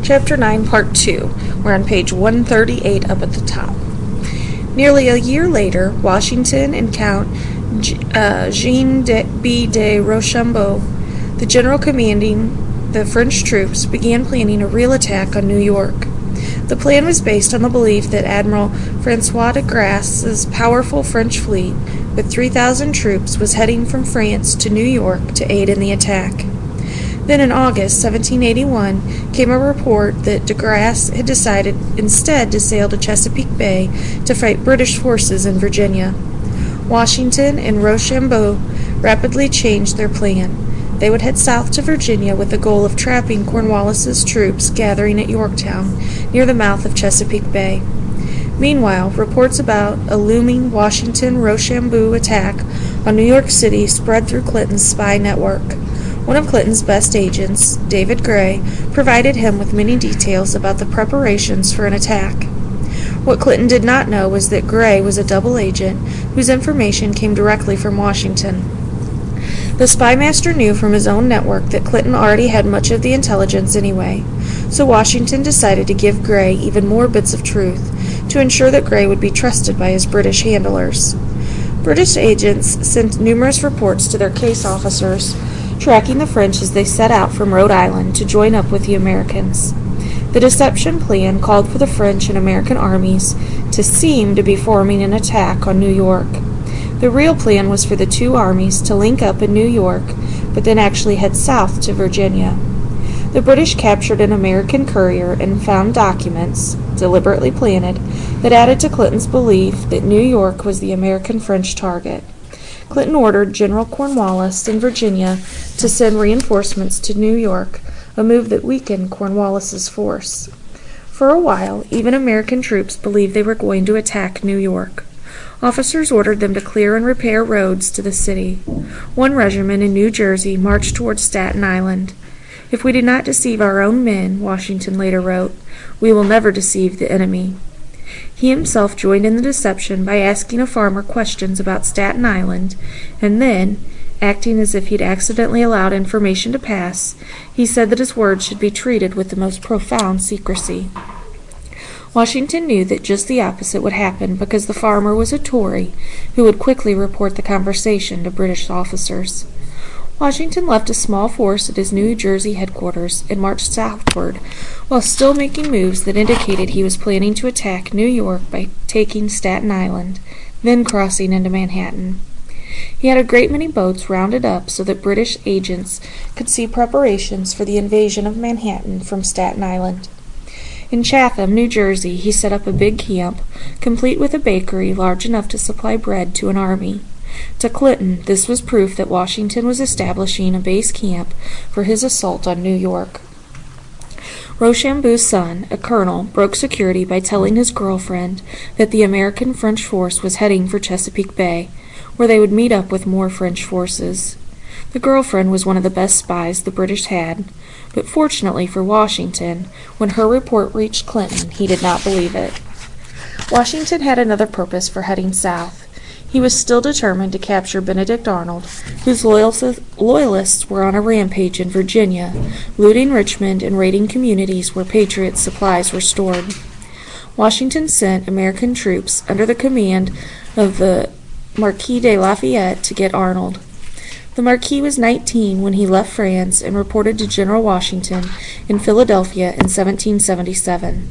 Chapter 9, Part 2. We're on page 138 up at the top. Nearly a year later, Washington and Count Jean B. de Rochambeau, the general commanding the French troops, began planning a real attack on New York. The plan was based on the belief that Admiral François de Grasse's powerful French fleet, with 3,000 troops, was heading from France to New York to aid in the attack. Then in August 1781 came a report that de Grasse had decided instead to sail to Chesapeake Bay to fight British forces in Virginia. Washington and Rochambeau rapidly changed their plan. They would head south to Virginia with the goal of trapping Cornwallis's troops gathering at Yorktown, near the mouth of Chesapeake Bay. Meanwhile, reports about a looming Washington-Rochambeau attack on New York City spread through Clinton's spy network. One of Clinton's best agents, David Gray, provided him with many details about the preparations for an attack. What Clinton did not know was that Gray was a double agent whose information came directly from Washington. The spymaster knew from his own network that Clinton already had much of the intelligence anyway, so Washington decided to give Gray even more bits of truth to ensure that Gray would be trusted by his British handlers. British agents sent numerous reports to their case officers, tracking the French as they set out from Rhode Island to join up with the Americans. The deception plan called for the French and American armies to seem to be forming an attack on New York. The real plan was for the two armies to link up in New York, but then actually head south to Virginia. The British captured an American courier and found documents, deliberately planted, that added to Clinton's belief that New York was the American-French target. Clinton ordered General Cornwallis in Virginia to send reinforcements to New York, a move that weakened Cornwallis's force. For a while, even American troops believed they were going to attack New York. Officers ordered them to clear and repair roads to the city. One regiment in New Jersey marched toward Staten Island. "If we do not deceive our own men," Washington later wrote, "we will never deceive the enemy." He himself joined in the deception by asking a farmer questions about Staten Island, and then, acting as if he'd accidentally allowed information to pass, he said that his words should be treated with the most profound secrecy. Washington knew that just the opposite would happen because the farmer was a Tory who would quickly report the conversation to British officers. Washington left a small force at his New Jersey headquarters and marched southward, while still making moves that indicated he was planning to attack New York by taking Staten Island, then crossing into Manhattan. He had a great many boats rounded up so that British agents could see preparations for the invasion of Manhattan from Staten Island. In Chatham, New Jersey, he set up a big camp, complete with a bakery large enough to supply bread to an army. To Clinton, this was proof that Washington was establishing a base camp for his assault on New York. Rochambeau's son, a colonel, broke security by telling his girlfriend that the American-French force was heading for Chesapeake Bay, where they would meet up with more French forces. The girlfriend was one of the best spies the British had, but fortunately for Washington, when her report reached Clinton, he did not believe it. Washington had another purpose for heading south. He was still determined to capture Benedict Arnold, whose loyalists were on a rampage in Virginia, looting Richmond and raiding communities where Patriot supplies were stored. Washington sent American troops under the command of the Marquis de Lafayette to get Arnold. The Marquis was 19 when he left France and reported to General Washington in Philadelphia in 1777.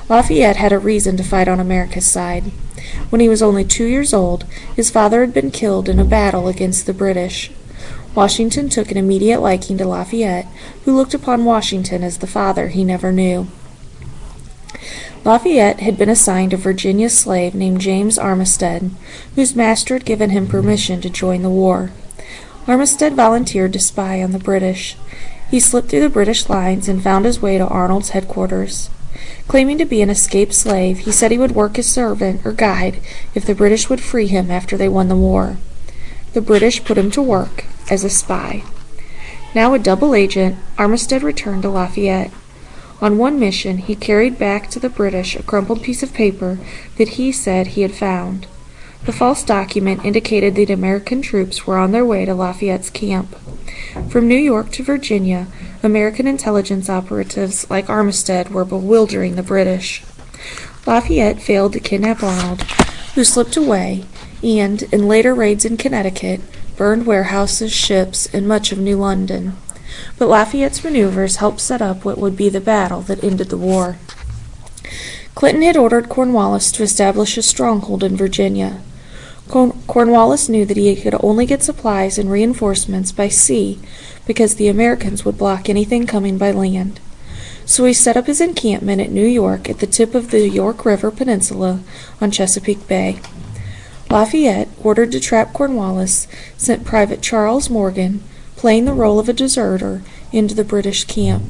Lafayette had a reason to fight on America's side. When he was only 2 years old, his father had been killed in a battle against the British. Washington took an immediate liking to Lafayette, who looked upon Washington as the father he never knew. Lafayette had been assigned a Virginia slave named James Armistead, whose master had given him permission to join the war. Armistead volunteered to spy on the British. He slipped through the British lines and found his way to Arnold's headquarters. Claiming to be an escaped slave, he said he would work as servant or guide if the British would free him after they won the war. The British put him to work as a spy. Now a double agent, Armistead returned to Lafayette. On one mission, he carried back to the British a crumpled piece of paper that he said he had found. The false document indicated that American troops were on their way to Lafayette's camp. From New York to Virginia, American intelligence operatives like Armistead were bewildering the British. Lafayette failed to kidnap Arnold, who slipped away and, in later raids in Connecticut, burned warehouses, ships, and much of New London. But Lafayette's maneuvers helped set up what would be the battle that ended the war. Clinton had ordered Cornwallis to establish a stronghold in Virginia. Cornwallis knew that he could only get supplies and reinforcements by sea because the Americans would block anything coming by land. So he set up his encampment at New York at the tip of the York River Peninsula on Chesapeake Bay. Lafayette, ordered to trap Cornwallis, sent Private Charles Morgan, playing the role of a deserter, into the British camp.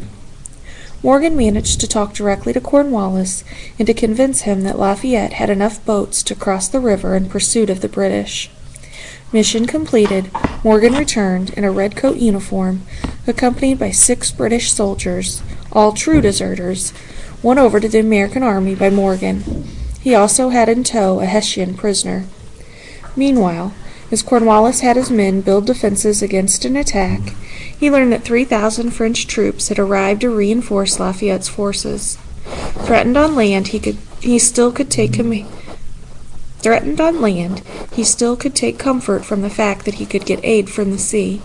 Morgan managed to talk directly to Cornwallis and to convince him that Lafayette had enough boats to cross the river in pursuit of the British. Mission completed, Morgan returned in a red coat uniform, accompanied by 6 British soldiers, all true deserters, won over to the American army by Morgan. He also had in tow a Hessian prisoner. Meanwhile, as Cornwallis had his men build defenses against an attack, he learned that 3,000 French troops had arrived to reinforce Lafayette's forces. Threatened on land, he still could take comfort from the fact that he could get aid from the sea.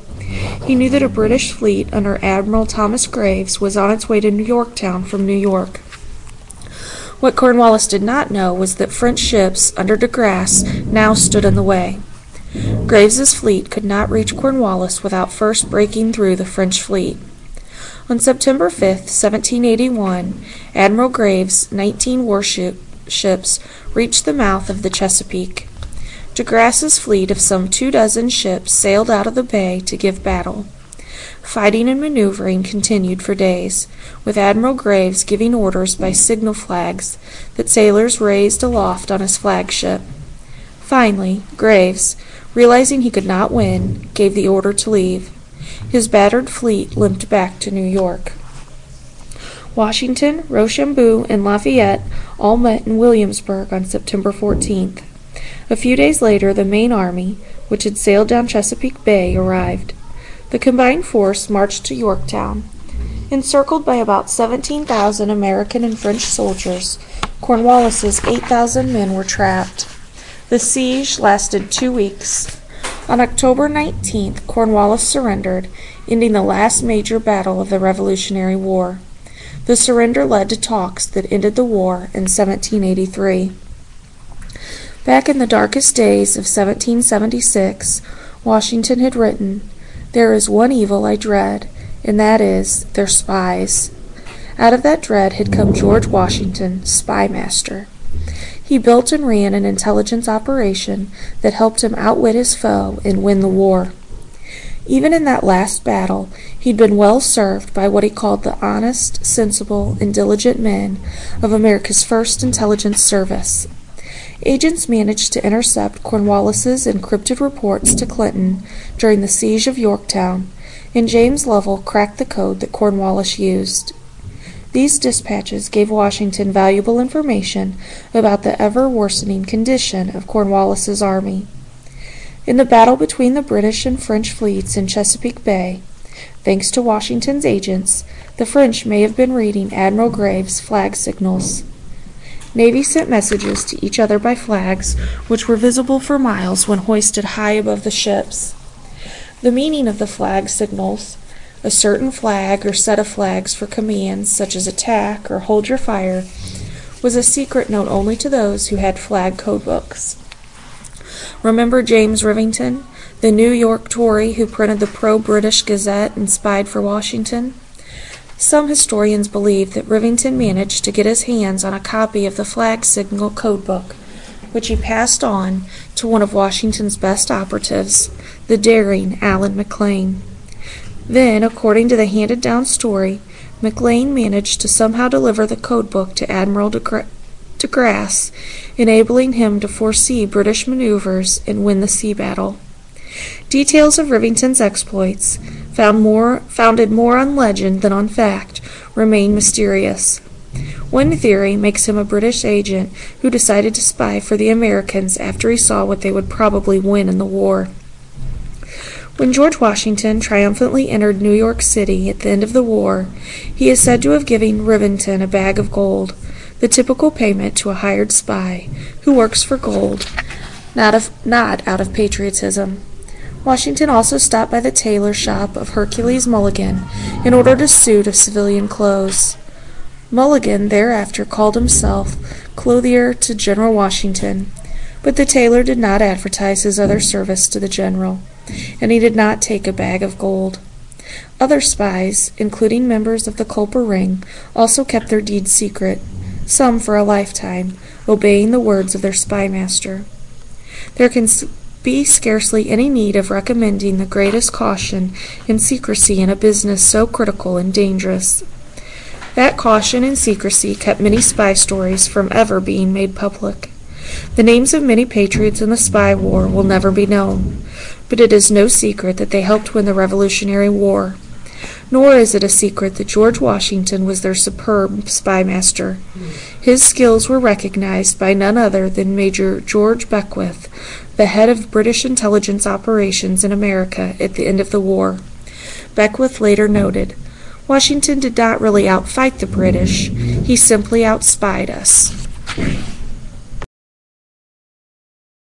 He knew that a British fleet under Admiral Thomas Graves was on its way to Yorktown from New York. What Cornwallis did not know was that French ships under de Grasse now stood in the way. Graves's fleet could not reach Cornwallis without first breaking through the French fleet. On September 5, 1781, Admiral Graves' 19 warships reached the mouth of the Chesapeake. De Grasse's fleet of some 24 ships sailed out of the bay to give battle. Fighting and maneuvering continued for days, with Admiral Graves giving orders by signal flags that sailors raised aloft on his flagship. Finally, Graves, realizing he could not win, gave the order to leave. His battered fleet limped back to New York. Washington, Rochambeau, and Lafayette all met in Williamsburg on September 14th. A few days later, the main army, which had sailed down Chesapeake Bay, arrived. The combined force marched to Yorktown. Encircled by about 17,000 American and French soldiers, Cornwallis's 8,000 men were trapped. The siege lasted 2 weeks. On October 19th, Cornwallis surrendered, ending the last major battle of the Revolutionary War. The surrender led to talks that ended the war in 1783. Back in the darkest days of 1776, Washington had written, "There is one evil I dread, and that is, their spies." Out of that dread had come George Washington, Spymaster. He built and ran an intelligence operation that helped him outwit his foe and win the war. Even in that last battle, he'd been well served by what he called the honest, sensible, and diligent men of America's first intelligence service. Agents managed to intercept Cornwallis's encrypted reports to Clinton during the siege of Yorktown, and James Lovell cracked the code that Cornwallis used. These dispatches gave Washington valuable information about the ever-worsening condition of Cornwallis's army. In the battle between the British and French fleets in Chesapeake Bay, thanks to Washington's agents, the French may have been reading Admiral Graves' flag signals. Navy sent messages to each other by flags, which were visible for miles when hoisted high above the ships. The meaning of the flag signals, a certain flag or set of flags for commands such as attack or hold your fire, was a secret known only to those who had flag codebooks. Remember James Rivington, the New York Tory who printed the pro-British Gazette and spied for Washington? Some historians believe that Rivington managed to get his hands on a copy of the flag signal codebook, which he passed on to one of Washington's best operatives, the daring Allen McLean. Then, according to the handed-down story, McLean managed to somehow deliver the codebook to Admiral de Grasse, enabling him to foresee British maneuvers and win the sea battle. Details of Rivington's exploits, founded more on legend than on fact, remain mysterious. One theory makes him a British agent who decided to spy for the Americans after he saw what they would probably win in the war. When George Washington triumphantly entered New York City at the end of the war, he is said to have given Rivington a bag of gold, the typical payment to a hired spy who works for gold, not out of patriotism. Washington also stopped by the tailor shop of Hercules Mulligan and ordered a suit of civilian clothes. Mulligan thereafter called himself clothier to General Washington, but the tailor did not advertise his other service to the general, and he did not take a bag of gold. Other spies, including members of the Culper Ring, also kept their deeds secret, some for a lifetime, obeying the words of their spymaster. There can be scarcely any need of recommending the greatest caution and secrecy in a business so critical and dangerous. That caution and secrecy kept many spy stories from ever being made public. The names of many patriots in the spy war will never be known, but it is no secret that they helped win the Revolutionary War. Nor is it a secret that George Washington was their superb spymaster. His skills were recognized by none other than Major George Beckwith, the head of British intelligence operations in America at the end of the war. Beckwith later noted, "Washington did not really outfight the British, he simply outspied us."